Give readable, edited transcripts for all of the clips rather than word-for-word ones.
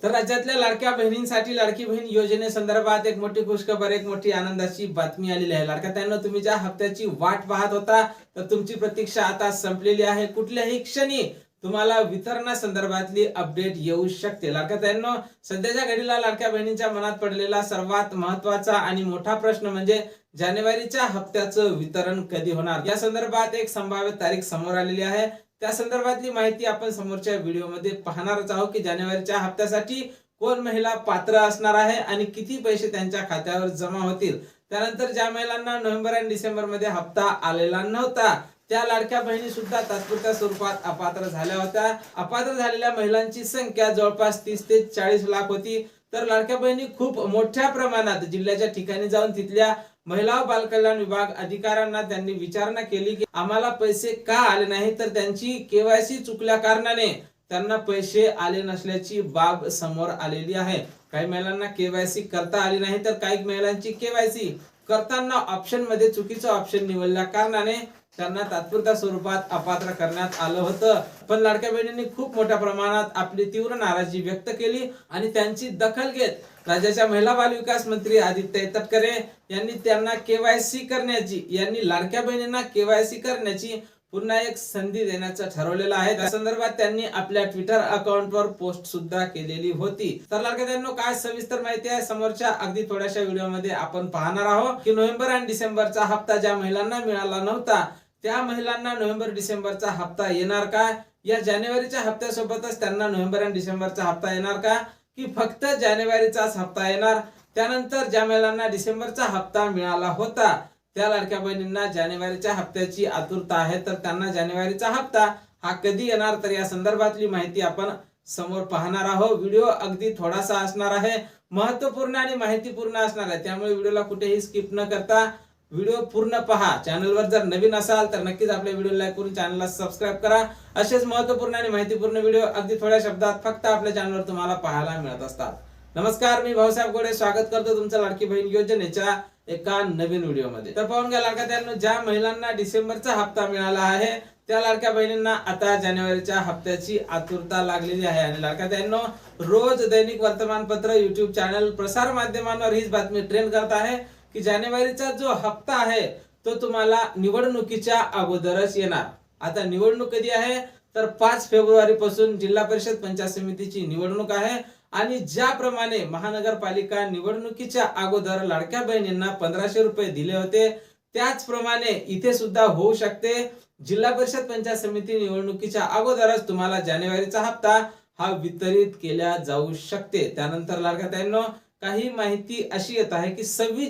तर राज्यातल्या लाडक्या बहिणींसाठी लाडकी बहीण योजनेसंदर्भात एक मोठी खुशखबर, एक मोठी आनंदाची बातमी आलेली आहे. लाडक्या ताईंनो, तुम्ही ज्या हप्त्याची वाट पाहत होता, तर तुमची प्रतीक्षा आता संपलेली आहे. कुठल्याही क्षणी तुम्हाला वितरणासंदर्भातली अपडेट येऊ शकते. लाडक्या ताईंनो, सध्याच्या घडीला लाडक्या बहिणींच्या मनात पडलेला सर्वात महत्त्वाचा आणि मोठा प्रश्न म्हणजे जानेवारीच्या हप्त्याचं वितरण कधी होणार. या संदर्भात एक संभाव्य तारीख समोर आलेली आहे. त्या संदर्भातली माहिती आपण समोरच्या व्हिडिओमध्ये पाहणारच आहोत की जानेवारीच्या हप्त्यासाठी कोण महिला पात्र असणार आहे आणि किती पैसे त्यांच्या खात्यावर जमा होतील. त्यानंतर ज्या महिलांना नोव्हेंबर आणि डिसेंबर मध्ये हप्ता आलेला नव्हता, त्या लाडक्या बहिणी सुद्धा तात्पुरत्या स्वरूपात अपात्र झाल्या होत्या. अपात्र झालेल्या महिलांची संख्या जवळपास 30 ते 40 लाख होती. तर लाडक्या बहिणी खूप मोठ्या प्रमाणात जिल्ह्याच्या ठिकाणी जाऊन तिथल्या महिला व बालकल्याण विभाग अधिकाऱ्यांना त्यांनी विचारणा केली की आम्हाला पैसे का आले नाही. तर त्यांची केवायसी चुकल्या कारणाने त्यांना पैसे आले नसल्याची बाब समोर आलेली आहे. काही महिलांना केवायसी करता आली नाही, तर काही महिलांची केवायसी करताना ऑप्शन मध्ये चुकीचं ऑप्शन निवडल्या कारणाने त्यांना तात्पुरत्या स्वरूपात अपात्र करण्यात आलं होतं. पण लाडक्या बहिणींनी खूप मोठ्या प्रमाणात आपली तीव्र नाराजी व्यक्त केली आणि त्यांची दखल घेत राज्याच्या महिला बाल विकास मंत्री आदित्य तटकरे यांनी त्यांना केवायसी करण्याची, यांनी लाडक्या बहिणींना केवायसी करण्याची पुन्हा एक संधी देण्याचं ठरवलेलं आहे. त्या संदर्भात त्यांनी आपल्या ट्विटर अकाउंटवर पोस्ट सुद्धा केलेली होती. तर लाडक्या बहिणींनो, काय सविस्तर माहिती आहे समोरच्या अगदी थोड्याशा व्हिडिओमध्ये आपण पाहणार आहोत की नोव्हेंबर आणि डिसेंबरचा हप्ता ज्या महिलांना मिळाला नव्हता, त्या महिलांना नोव्हेंबर डिसेंबरचा हप्ता येणार का? या जानेवारीच्या हप्त्यासोबतच त्यांना नोव्हेंबर आणि डिसेंबरचा हप्ता येणार का, की फक्त जानेवारीचाच हप्ता येणार? त्यानंतर ज्या महिलांना डिसेंबरचा हप्ता मिळाला होता, त्या लाडक्या बहिणींना जानेवारीच्या हप्त्याची आतुरता आहे, तर त्यांना जानेवारीचा हप्ता हा कधी येणार? तर या संदर्भातली माहिती आपण समोर पाहणार आहोत. व्हिडिओ अगदी थोडासा असणार आहे, महत्त्वपूर्ण आणि माहितीपूर्ण असणार आहे, त्यामुळे व्हिडिओला कुठेही स्किप न करता व्हिडिओ पूर्ण पहा. चॅनलवर जर नवीन असाल तर नक्कीच आपल्या व्हिडिओ लाईक करून चॅनलला सबस्क्राईब करा. असेच महत्त्वपूर्ण आणि माहितीपूर्ण व्हिडिओ अगदी थोड्या शब्दात फक्त आपल्या चॅनलवर तुम्हाला पाहायला मिळत असतात. नमस्कार, मी भाऊसाहेब गोडे स्वागत करतो तुमचं लाडकी बहीण योजनेच्या एका नवीन व्हिडिओमध्ये. तर पाहून घ्या लाडक्या बहिणींनो, ज्या महिलांना डिसेंबरचा हप्ता मिळाला आहे, त्या लाडक्या बहिणींना आता जानेवारीच्या हप्त्याची आतुरता लागलेली आहे. आणि लाडक्या बहिणींनो, रोज दैनिक वर्तमानपत्र, युट्यूब चॅनल, प्रसार माध्यमांवर हीच बातमी ट्रेंड करत आहे की जानेवारीचा जो हप्ता आहे तो तुम्हाला निवडणुकीच्या अगोदरच येणार. आता निवडणूक कधी आहे? तर 5 फेब्रुवारी पासून जिल्हा परिषद पंचायत समितीची निवडणूक आहे. आणि ज्याप्रमाणे महानगरपालिका निवडणुकीच्या अगोदर लाडक्या बहिणींना 1500 रुपये दिले होते, त्याचप्रमाणे इथे सुद्धा होऊ शकते. जिल्हा परिषद पंचायत समिती निवडणुकीच्या अगोदरच तुम्हाला जानेवारीचा हप्ता हा वितरित केला जाऊ शकते. त्यानंतर लाडक्या बहिणींनो, काही माहिती अशी येत आहे की 26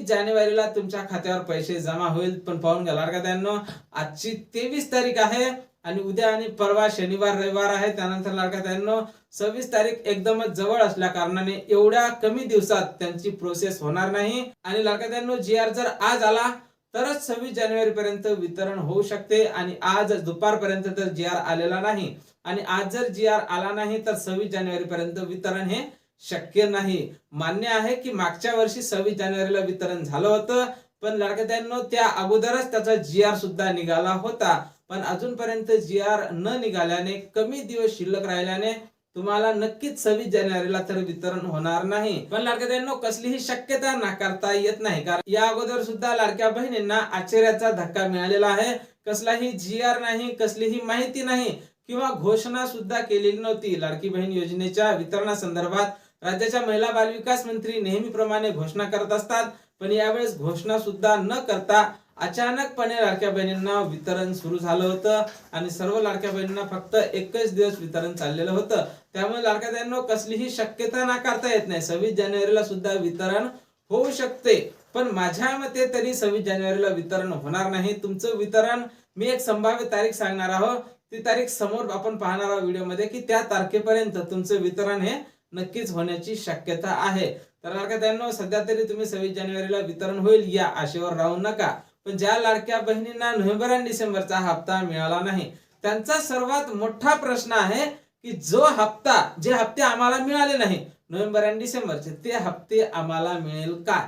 जानेवारीला तुमच्या खात्यावर पैसे जमा होईल. पण पाहून घ्या लाडक्या बहिणींनो, आजची 23 तारीख आहे आणि उद्या आणि परवा शनिवार रविवार आहे. त्यानंतर लाडक्या बहिणींनो, 26 तारीख एकदमच जवळ असल्या कारणाने एवढ्या कमी दिवसात त्यांची प्रोसेस होणार नाही. आणि लाडक्या बहिणींनो, जीआर जर आज आला तरच 26 जानेवारी पर्यंत वितरण होऊ शकते. आणि आज दुपारपर्यंत तर जीआर आलेला नाही, आणि आज जर जीआर आला नाही तर 26 जानेवारी पर्यंत वितरण हे शक्य नाही. मान्य आहे की मागच्या वर्षी 26 जानेवारीला वितरण झालं होतं, पण लाडक्या बहिणींनो, त्या अगोदरच त्याचा जीआर सुद्धा निघाला होता. पण अजूनपर्यंत जीआर न निघाल्याने, कमी दिवस शिल्लक राहिल्याने तुम्हाला नक्कीच 26 जानेवारीला तर वितरण होणार नाही. पण लाडक्या बहिणींनो, कसलीही शक्यता नाकारता येत नाही, कारण या अगोदर सुद्धा लाडक्या बहिणींना आश्चर्याचा धक्का मिळालेला आहे. कसलाही जीआर नाही, कसलीही माहिती नाही किंवा घोषणा सुद्धा केलेली नव्हती. लाडकी बहीण योजनेच्या वितरणासंदर्भात राज्याच्या महिला बाल विकास मंत्री नेहमीप्रमाणे घोषणा करत असतात, पण यावेळेस घोषणा सुद्धा न करता अचानकपणे लाडक्या बहिणींना वितरण सुरू झालं होतं. आणि सर्व लाडक्या बहिणींना फक्त एकच दिवस वितरण चाललेलं होतं. त्यामुळे लाडक्या बहिणींनो, कसलीही शक्यता नाकारता येत नाही. 26 जानेवारीला सुद्धा वितरण होऊ शकते, पण माझ्या मते तरी 26 जानेवारीला वितरण होणार नाही. तुमचं वितरण, मी एक संभाव्य तारीख सांगणार आहोत, ती तारीख समोर आपण पाहणार आहोत व्हिडिओमध्ये की त्या तारखेपर्यंत तुमचं वितरण हे नक्कीच होण्याची शक्यता आहे. तर लाडक्या बहिणींनो, सध्या तरी तुम्ही 26 जानेवारीला वितरण होईल या आशेवर राहू नका. पण ज्या लाडक्या बहिणींना नोव्हेंबर आणि डिसेंबरचा हप्ता मिळाला नाही, त्यांचा सर्वात मोठा प्रश्न आहे की जे हप्ते आम्हाला मिळाले नाही नोव्हेंबर आणि डिसेंबरचे, ते हप्ते आम्हाला मिळेल का?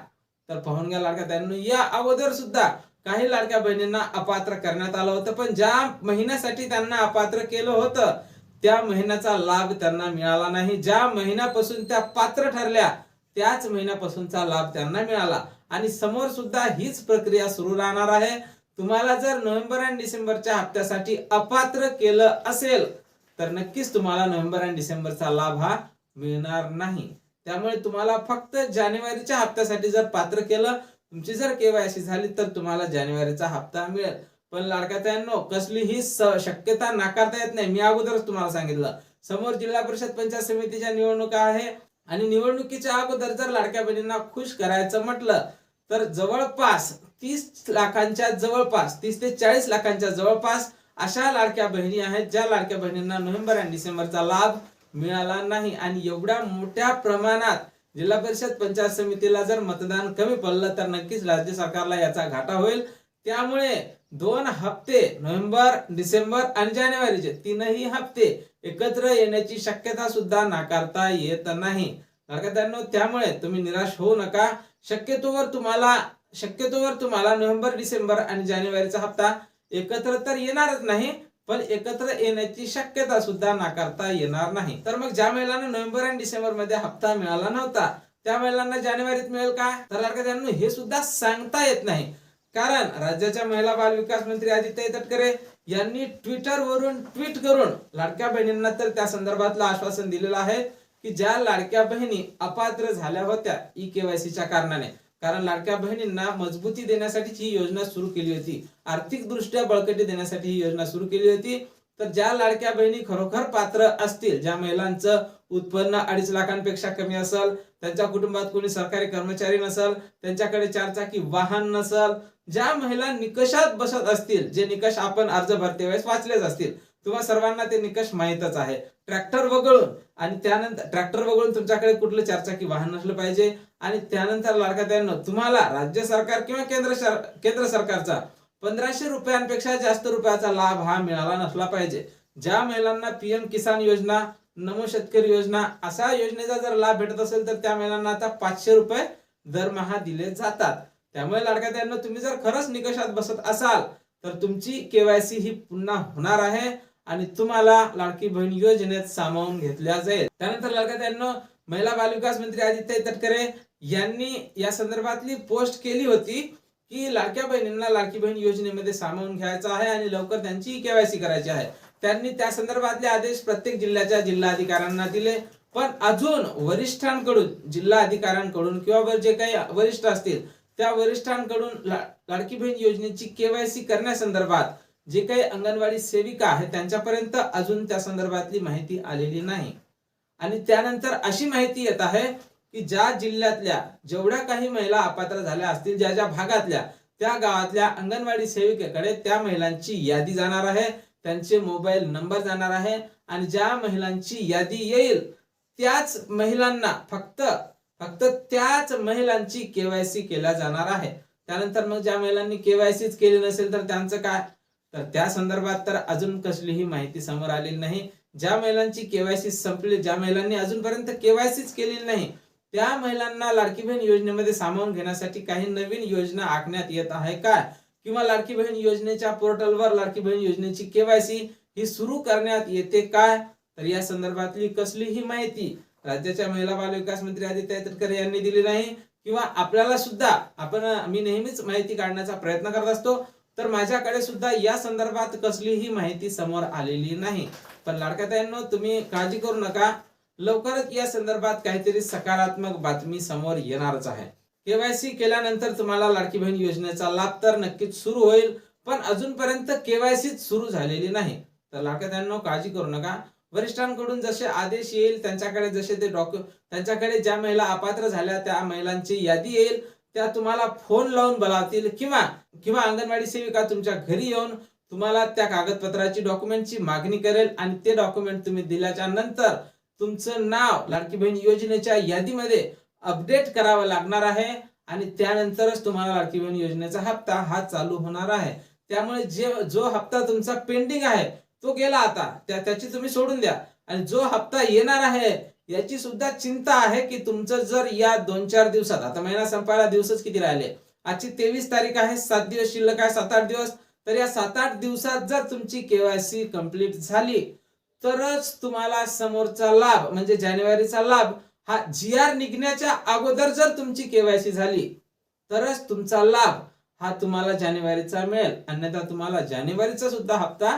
तर पाहून घ्या लाडक्या बहिणींनो, या अगोदर सुद्धा काही लाडक्या बहिणींना अपात्र करण्यात आलं होतं, पण ज्या महिन्यासाठी त्यांना अपात्र केलं होतं त्या महिन्याचा लाभ त्यांना मिळाला नाही. ज्या महिन्यापासून त्या पात्र ठरल्या त्याच महिन्यापासूनचा लाभ त्यांना मिळाला आणि समोर सुद्धा हीच प्रक्रिया सुरू राहणार आहे. तुम्हाला जर नोव्हेंबर आणि डिसेंबरच्या हप्त्यासाठी अपात्र केलं असेल तर नक्कीच तुम्हाला नोव्हेंबर आणि डिसेंबरचा लाभ हा मिळणार नाही. त्यामुळे तुम्हाला फक्त जानेवारीच्या हप्त्यासाठी जर पात्र केलं, तुमची जर केवायसी झाली तर तुम्हाला जानेवारीचा हप्ता मिळेल. पण लाडक्यातांनो कसलीही शक्यता नाकारता येत नाही. मी अगोदरच तुम्हाला सांगितलं समोर जिल्हा परिषद पंचायत समितीच्या निवडणुका आहे आणि निवडणुकीच्या अगोदर जर लाडक्या बहिणींना खुश करायचं म्हटलं तर जवळपास 30 ते 40 लाखांच्या जवळपास अशा लाडक्या बहिणी आहेत ज्या लाडक्या बहिणींना नोव्हेंबर आणि डिसेंबरचा लाभ मिळाला नाही. आणि एवढ्या मोठ्या प्रमाणात जिल्हा परिषद पंचायत समितीला जर मतदान कमी पडलं तर नक्कीच राज्य सरकारला याचा घाटा होईल. त्यामुळे 2 हप्ते नोव्हेंबर, डिसेंबर आणि जानेवारीचे 3ही हप्ते एकत्र येण्याची शक्यता सुद्धा नाकारता येत नाही. त्यामुळे तुम्ही निराश होऊ नका. शक्यतोवर तुम्हाला नोव्हेंबर, डिसेंबर आणि जानेवारीचा हप्ता एकत्र तर येणारच नाही, पण एकत्र येण्याची शक्यता सुद्धा नाकारता येणार नाही. तर मग ज्या महिलांना नोव्हेंबर आणि डिसेंबर मध्ये हप्ता मिळाला नव्हता त्या महिलांना जानेवारीत मिळेल का? तर हे सुद्धा सांगता येत नाही. कारण राज्याच्या महिला बाल विकास मंत्री आदित्य तटकरे यांनी ट्विटरवरून ट्विट करून लाडक्या बहिणींना तर त्या संदर्भातलं आश्वासन दिलेलं आहे की ज्या लाडक्या बहिणी अपात्र झाल्या होत्या ई केवायसीच्या कारणाने, कारण लाडक्या बहिणींना मजबूती देण्यासाठी ही योजना सुरू केली होती, आर्थिक दृष्ट्या बळकटी देण्यासाठी ही योजना सुरू केली होती. तर ज्या लाडक्या बहिणी खरोखर पात्र असतील, ज्या महिलांचं उत्पन्न 2.5 लाखांपेक्षा कमी असेल, त्यांच्या कुटुंबात कोणी सरकारी कर्मचारी नसेल, त्यांच्याकडे 4 चाकी वाहन नसेल, ज्या महिला निकषात बसत असतील, जे निकष आपण अर्ज भरते वेळेस वाचलेच असतील, तुम्हा सर्वांना ते निकष माहीतच आहे. ट्रॅक्टर वगळून तुमच्याकडे कुठलं 4 चाकी वाहन नसलं पाहिजे. आणि त्यानंतर लाडक्यातांनो तुम्हाला राज्य सरकार किंवा केंद्र सरकारचा 1500 रुपयांपेक्षा जास्त रुपयाचा लाभ हा मिळाला नसला पाहिजे. ज्या महिलांना पीएम किसान योजना, नमो शेतकरी योजना अशा योजनेचा जर लाभ भेटत असेल तर त्या महिलांना आता 500 रुपये दरमहा दिले जातात. त्यामुळे लाडक्यातांनो तुम्ही जर खरंच निकषात बसत असाल तर तुमची केवायसी ही पुन्हा होणार आहे आणि तुम्हाला लाडकी बहीण योजनेत सामावून घेतल्या जाईल. त्यानंतर लाडक्यातांनो महिला बाल विकास मंत्री आदित्य तटकरे यांनी या संदर्भातली पोस्ट केली होती की लाडक्या बहिणींना लाडकी बहीण योजनेमध्ये सामावून घ्यायचं आहे आणि लवकर त्यांची केवायसी करायची आहे. त्यांनी त्या संदर्भातले आदेश प्रत्येक जिल्ह्याच्या जिल्हाधिकाऱ्यांना दिले. पण अजून वरिष्ठांकडून, जिल्हा अधिकाऱ्यांकडून किंवा जे काही वरिष्ठ असतील त्या वरिष्ठांकडून लाडकी बहीण योजनेची केवायसी करण्यासंदर्भात जे काही अंगणवाडी सेविका आहेत त्यांच्यापर्यंत अजून त्या संदर्भातली माहिती आलेली नाही. आणि त्यानंतर अशी माहिती येत आहे की ज्या जिल्ह्यातल्या जेवढ्या काही महिला अपात्र झाल्या असतील, ज्या ज्या भागातल्या, त्या गावातल्या अंगणवाडी सेविकेकडे त्या महिलांची यादी जाणार आहे, त्यांचे मोबाईल नंबर जाणार आहे आणि ज्या महिलांची यादी येईल त्याच महिलांना फक्त त्याच महिलांची केवायसी केल्या जाणार आहे. त्यानंतर मग ज्या महिलांनी केवायसीच केली नसेल तर त्यांचं काय? तर त्या संदर्भात तर अजून कसलीही माहिती समोर आलेली नाही. ज्या महिलांची केवायसी संपली, ज्या महिलांनी अजूनपर्यंत केवायसीच केलेली नाही, त्या महिलांना लाडकी बहीण योजनेमध्ये सामावून घेण्यासाठी काही नवीन योजना आखण्यात येत आहे का? किंवा लाडकी बहीण योजनेच्या पोर्टलवर लाडकी बहीण योजनेची केवायसी ही सुरू करण्यात येते काय? तर या संदर्भातली कसलीही माहिती राज्याच्या महिला बाल विकास मंत्री आदित्य तटकरे यांनी दिली नाही. किंवा आपल्याला सुद्धा मी नेहमीच माहिती काढण्याचा प्रयत्न करत असतो, तर माझ्याकडे सुद्धा या संदर्भात कसलीही माहिती समोर आलेली नाही. पण लाडक्यातांनो तुम्ही काळजी करू नका, लवकरच या संदर्भात काहीतरी सकारात्मक बातमी समोर येणारच आहे. केवायसी केल्यानंतर तुम्हाला लाडकी बहीण योजनेचा लाभ तर नक्कीच सुरू होईल, पण अजूनपर्यंत केवायसीच सुरू झालेली नाही. तर लाडक्यातांनो काळजी करू नका. वरिष्ठांकडून जसे आदेश येईल, त्यांच्याकडे ज्या महिला अपात्र झाल्या त्या महिलांची यादी येईल, त्या तुम्हाला फोन लावून बोलावतील किंवा अंगणवाडी सेविका तुमच्या घरी येऊन तुम्हाला त्या कागदपत्राची, डॉक्युमेंटची मागणी करेल आणि ते डॉक्युमेंट तुम्ही दिल्याच्या नंतर तुमचं नाव लाडकी बहीण योजनेच्या यादीमध्ये अपडेट करावं लागणार आहे आणि त्यानंतरच तुम्हाला लाडकी बहीण योजनेचा हप्ता हा चालू होणार आहे. त्यामुळे जो हप्ता तुमचा पेंडिंग आहे तो गेला, आता त्याची तुम्ही सोडून द्या. आणि जो हप्ता येणार आहे याची सुद्धा चिंता आहे की तुमचं जर या 2-4 दिवसात, आता महिना संपायला दिवसच किती राहिले, आजची 23 तारीख आहे, 7 दिवस शिल्लक आहे, 7-8 दिवस, तर या 7-8 दिवसात जर तुमची केवायसी कंप्लीट झाली तरच तुम्हाला समोरचा लाभ म्हणजे जानेवारीचा लाभ हा GR निघण्याच्या अगोदर जर तुमची केवायसी झाली तरच तुमचा लाभ हा तुम्हाला जानेवारीचा मिळेल, अन्यथा तुम्हाला जानेवारीचा सुद्धा हप्ता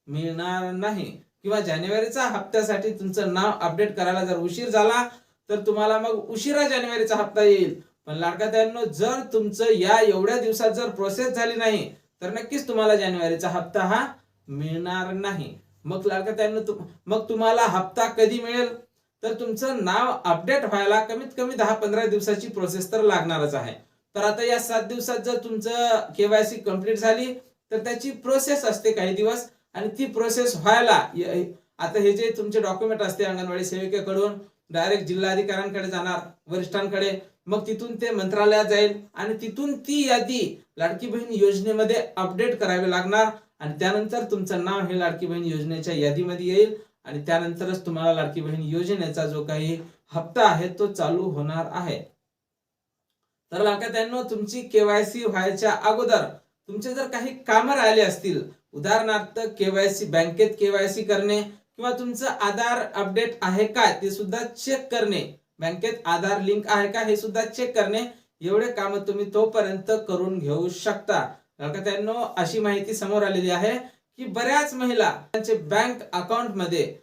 मिळणार नाही. किंवा जानेवारीचा हप्त्यासाठी तुमचं नाव अपडेट करायला जर उशीर झाला तर तुम्हाला मग उशिरा जानेवारीचा हप्ता येईल. पण लाडका बहिणींनो, जर तुमचं या एवढ्या दिवसात जर प्रोसेस झाली नाही तर नक्कीच तुम्हाला जानेवारीचा हप्ता हा मिळणार नाही. मग लाडका बहिणींनो, मग तुम्हाला हप्ता कधी मिळेल तर तुमचं नाव अपडेट व्हायला कमीत कमी 10-15 दिवसाची प्रोसेस तर लागणारच आहे. तर आता या 7 दिवसात जर तुमचं केवायसी कंप्लीट झाली तर त्याची प्रोसेस असते काही दिवस, आणि ती प्रोसेस व्हायला आता हे जे तुमचे डॉक्युमेंट असते अंगणवाडी सेविकेकडून डायरेक्ट जिल्हाधिकाऱ्यांकडे जाणार, वरिष्ठांकडे, मग तिथून ते मंत्रालयात जाईल आणि तिथून ती यादी लाडकी बहीण योजनेमध्ये अपडेट करावी लागणार, आणि त्यानंतर तुमचं नाव हे लाडकी बहीण योजनेच्या यादीमध्ये येईल, आणि त्यानंतरच तुम्हाला लाडकी बहीण योजनेचा जो काही हप्ता आहे तो चालू होणार आहे. तर लाडक्या बहिणींनो, तुमची केवायसी व्हायच्या अगोदर तुमचे जर काही कामं राहिले असतील, उदाहरणार्थ केवायसी, बँकेत केवायसी करणे किंवा तुमचं आधार अपडेट आहे का ते सुद्धा चेक करणे, बँकेत आधार लिंक आहे का हे सुद्धा चेक करणे, एवढे काम तुम्ही तोपर्यंत करून घेऊ शकता. लाडक्या बहिणींनो, अशी माहिती समोर आलेली आहे की बऱ्याच महिला त्यांचे बँक अकाउंट मध्ये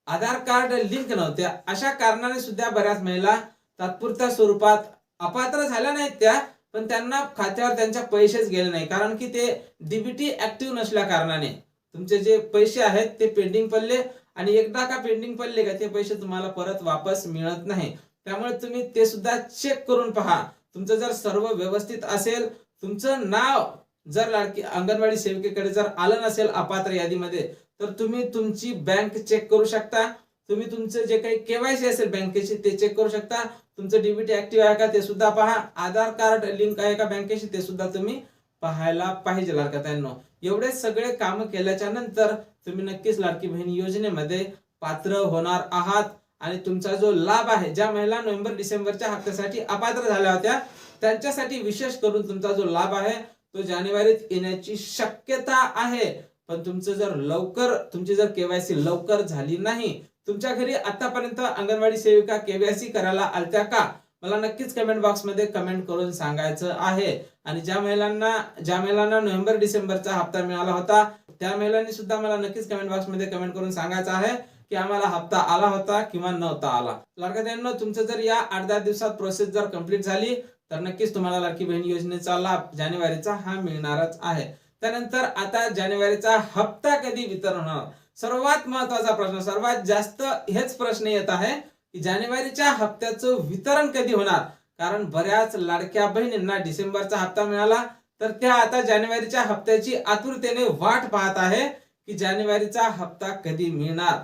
आधार कार्ड लिंक नव्हत्या, अशा कारणाने सुद्धा बऱ्याच महिला तात्पुरत्या स्वरूपात अपात्र झाल्या नाहीत त्या, पण त्यांना खात्यावर त्यांच्या पैसेच गेले नाही, कारण की ते डीबीटी ऍक्टिव्ह नसल्या कारणाने तुमचे जे पैसे आहेत ते पेंडिंग पडले, आणि एकदा का पेंडिंग पडले का ते पैसे तुम्हाला परत वापस मिळत नाही. त्यामुळे तुम्ही ते सुद्धा चेक करून पहा. तुमचं जर सर्व व्यवस्थित असेल, तुमचं नाव जर लाडकी अंगणवाडी सेविकेकडे जर आलं नसेल अपात्र यादीमध्ये, तर तुम्ही तुमची बँक चेक करू शकता, तुम्ही तुमचं जे काही केवायसी असेल बँकेची ते चेक करू शकता, तुमचं डीबीटी ऍक्टिव्ह आहे का ते सुद्धा पहा, आधार कार्ड लिंक आहे का बँकेशी ते सुद्धा तुम्ही पाहायला पाहिजे. लाडक्या बहिणींनो, एवढे सगळे काम केल्याच्या नंतर तुम्ही नक्कीच लाडकी बहीण योजनेमध्ये पात्र होणार आहात, आणि तुमचा जो लाभ आहे, ज्या महिला नोव्हेंबर-डिसेंबरच्या हप्त्यासाठी अपात्र झाल्या होत्या त्यांच्यासाठी विशेष करून तुमचा जो लाभ आहे तो जानेवारीत येण्याची शक्यता आहे. पण तुमची जर केवायसी लवकर झाली नाही, तुमच्या घरी आतापर्यंत अंगणवाडी सेविका केवायसी करायला आलत्या का, मला नक्कीच कमेंट बॉक्स मध्ये कमेंट करून सांगायचं आहे. आणि ज्या महिलांना नोव्हेंबर-डिसेंबरचा हप्ता मिळाला होता त्या महिलांनी सुद्धा मला नक्कीच कमेंट बॉक्स मध्ये कमेंट करून सांगायचं आहे की आम्हाला हप्ता आला होता किंवा नव्हता आला. लाडक्या बहिणींनो, तुमचं जर या 8-10 दिवसात प्रोसेस जर कंप्लीट झाली तर नक्कीच तुम्हाला लाडकी बहीण योजनेचा लाभ जानेवारीचा हा मिळणारच आहे. त्यानंतर आता जानेवारीचा हप्ता कधी वितरण होणार, सर्वात महत्वाचा प्रश्न, सर्वात जास्त हेच प्रश्न येत आहे की जानेवारीच्या हप्त्याचं वितरण कधी होणार. कारण बऱ्याच लाडक्या बहिणींना डिसेंबरचा हप्ता मिळाला तर त्या आता जानेवारीच्या हप्त्याची आतुरतेने वाट पाहत आहे की जानेवारीचा हप्ता कधी मिळणार.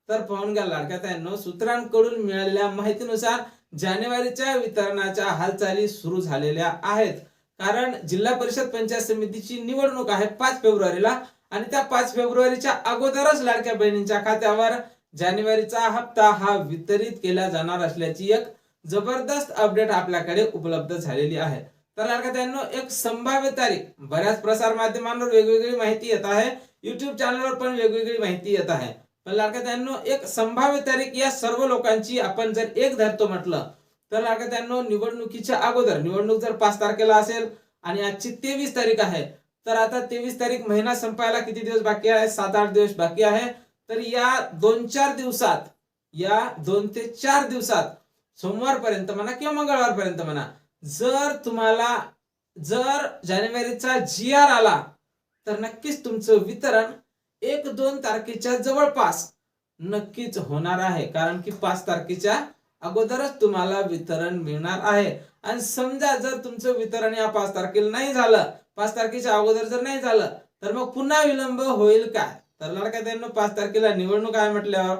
तर पाहून घ्या लाडक्या बहिणींनो, सूत्रांकडून मिळालेल्या माहितीनुसार जानेवारीच्या वितरणाच्या हालचाली सुरू झालेल्या आहेत. कारण जिल्हा परिषद पंचायत समितीची निवडणूक आहे 5 फेब्रुवारीला, आणि त्या 5 फेब्रुवारीच्या अगोदरच लाडक्या बहिणींच्या खात्यावर जानेवारीचा हप्ता हा वितरित केला जाणार असल्याची एक जबरदस्त अपडेट आपल्याकडे उपलब्ध झालेली आहे. तर लाडक्या बहिणींनो, एक संभाव्य तारीख, बऱ्याच प्रसार माध्यमांवर वेगवेगळी माहिती येत आहे, युट्यूब चॅनलवर पण वेगवेगळी माहिती येत आहे, पण लाडक्या बहिणींनो, एक संभाव्य तारीख या सर्व लोकांची आपण जर एक धरतो म्हटलं तर लाडक्या बहिणींनो, निवडणुकीच्या अगोदर, निवडणूक जर 5 तारखेला असेल आणि आजची 23 तारीख आहे, तर आता 23 तारीख महिना संपायला किती दिवस बाकी आहे, 7-8 दिवस बाकी आहे. तर या 2-4 दिवसात, या 2 ते 4 दिवसात, सोमवारपर्यंत म्हणा किंवा मंगळवारपर्यंत म्हणा, जर जानेवारीचा GR आला तर नक्कीच तुमचं वितरण 1-2 तारखेच्या जवळपास नक्कीच होणार आहे. कारण की 5 तारखेच्या अगोदरच तुम्हाला वितरण मिळणार आहे. आणि समजा जर तुमचं वितरण या 5 तारखेला नाही झालं, 5 तारखेच्या अगोदर जर नाही झालं तर मग पुन्हा विलंब होईल काय. तर लाडक्या बहिणींनो, 5 तारखेला निवडणूक आहे म्हटल्यावर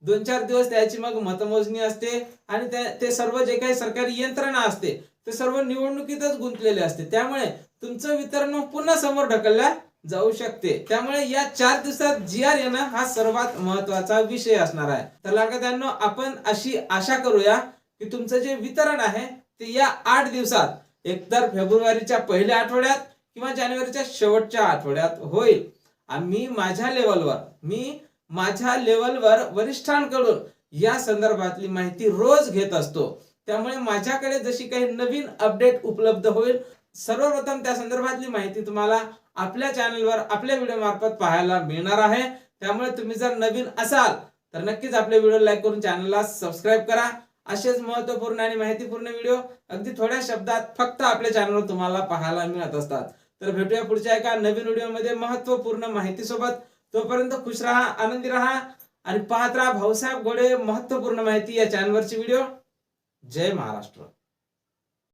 2-4 दिवस त्याची मग मतमोजणी असते, आणि ते सर्व जे काही सरकारी यंत्रणा असते ते सर्व निवडणुकीतच गुंतलेले असते. त्यामुळे तुमचं वितरण पुन्हा समोर ढकलल्या जाऊ शकते. त्यामुळे या 4 दिवसात GR येणं हा सर्वात महत्वाचा विषय असणार आहे. तर लाडक्या बहिणींनो, आपण अशी आशा करूया की तुमचं जे वितरण आहे ते या 8 दिवसात, एकतर फेब्रुवारीच्या पहिल्या आठवड्यात किंवा जानेवारीच्या शेवटच्या आठवड्यात होईल. आम्ही माझ्या लेवलवर, मी माझ्या लेवलवर वरिष्ठांकडून या संदर्भातली माहिती रोज घेत असतो. त्यामुळे माझ्याकडे जशी काही नवीन अपडेट उपलब्ध होईल, सर्वप्रथम त्या संदर्भातली माहिती तुम्हाला आपल्या चॅनलवर आपल्या व्हिडिओ मार्फत पाहायला मिळणार आहे. त्यामुळे तुम्ही जर नवीन असाल तर नक्कीच आपले व्हिडिओ लाईक करून चॅनलला सबस्क्राईब करा. असेच महत्त्वपूर्ण आणि माहितीपूर्ण व्हिडिओ अगदी थोड्या शब्दात फक्त आपल्या चॅनलवर तुम्हाला पाहायला मिळत असतात. तर भेटूया पुढच्या एका नवीन व्हिडिओमध्ये महत्त्वपूर्ण माहितीसोबत. तोपर्यंत खुश राहा, आनंदी राहा आणि पाहत राहा भाऊसाहेब घोडे महत्त्वपूर्ण माहिती या चॅनलवरची व्हिडिओ. जय महाराष्ट्र.